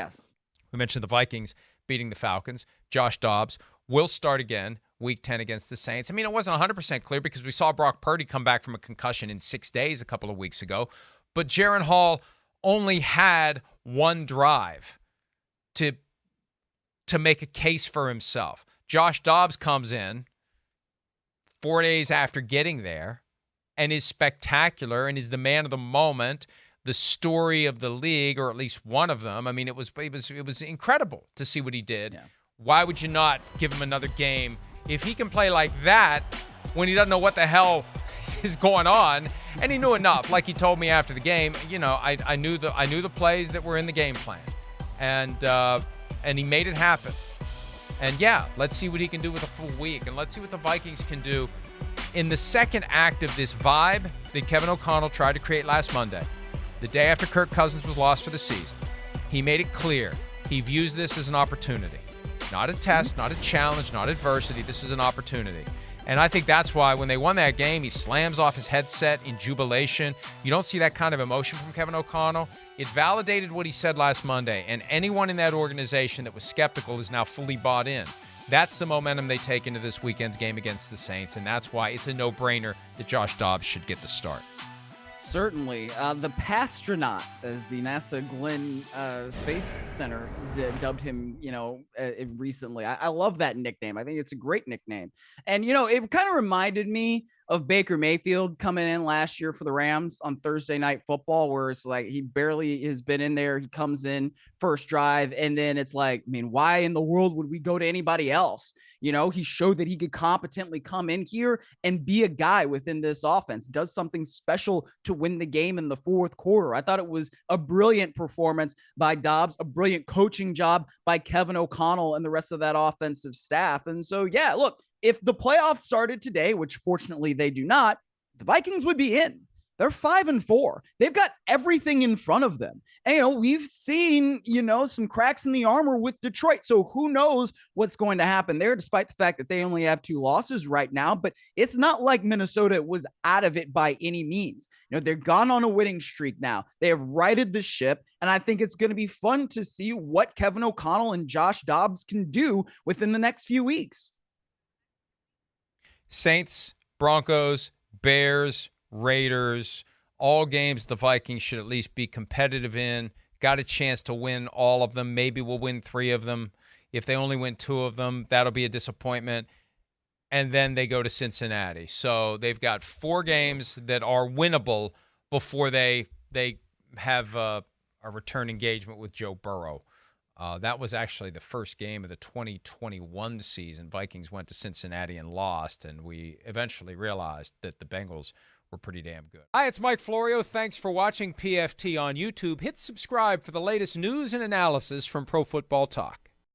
Yes. We mentioned the Vikings beating the Falcons. Josh Dobbs will start again Week 10 against the Saints. I mean, it wasn't 100% clear because we saw Brock Purdy come back from a concussion in 6 days a couple of weeks ago. But Jaron Hall only had one drive to make a case for himself. Josh Dobbs comes in 4 days after getting there and is spectacular and is the man of the moment, the story of the league, or at least one of them. I mean, it was incredible to see what he did. Yeah. Why would you not give him another game? If he can play like that when he doesn't know what the hell is going on, and he knew enough, like he told me after the game, I knew the plays that were in the game plan, and he made it happen. And yeah, let's see what he can do with a full week, and let's see what the Vikings can do in the second act of this vibe that Kevin O'Connell tried to create last Monday, the day after Kirk Cousins was lost for the season. He made it clear he views this as an opportunity. Not a test, not a challenge, not adversity. This is an opportunity. And I think that's why when they won that game, he slams off his headset in jubilation. You don't see that kind of emotion from Kevin O'Connell. It validated what he said last Monday, and anyone in that organization that was skeptical is now fully bought in. That's the momentum they take into this weekend's game against the Saints, and that's why it's a no-brainer that Josh Dobbs should get the start. Certainly. The Pastronaut, as the NASA Glenn Space Center dubbed him, recently. I love that nickname. I think it's a great nickname. And, it kind of reminded me of Baker Mayfield coming in last year for the Rams on Thursday Night Football, where it's like he barely has been in there. He comes in first drive, and then it's like, why in the world would we go to anybody else? He showed that he could competently come in here and be a guy within this offense, does something special to win the game in the fourth quarter. I thought it was a brilliant performance by Dobbs, a brilliant coaching job by Kevin O'Connell and the rest of that offensive staff. And so, yeah, look, if the playoffs started today, which fortunately they do not, the Vikings would be in. They're 5-4. They've got everything in front of them. And, we've seen, some cracks in the armor with Detroit. So who knows what's going to happen there, despite the fact that they only have 2 losses right now. But it's not like Minnesota was out of it by any means. They're gone on a winning streak now. They have righted the ship. And I think it's going to be fun to see what Kevin O'Connell and Josh Dobbs can do within the next few weeks. Saints, Broncos, Bears, Raiders, all games the Vikings should at least be competitive in. Got a chance to win all of them. Maybe we'll win 3 of them. If they only win 2 of them, that'll be a disappointment. And then they go to Cincinnati. So they've got 4 games that are winnable before they have a return engagement with Joe Burrow. That was actually the first game of the 2021 season. Vikings went to Cincinnati and lost, and we eventually realized that the Bengals were pretty damn good. Hi, it's Mike Florio. Thanks for watching PFT on YouTube. Hit subscribe for the latest news and analysis from Pro Football Talk.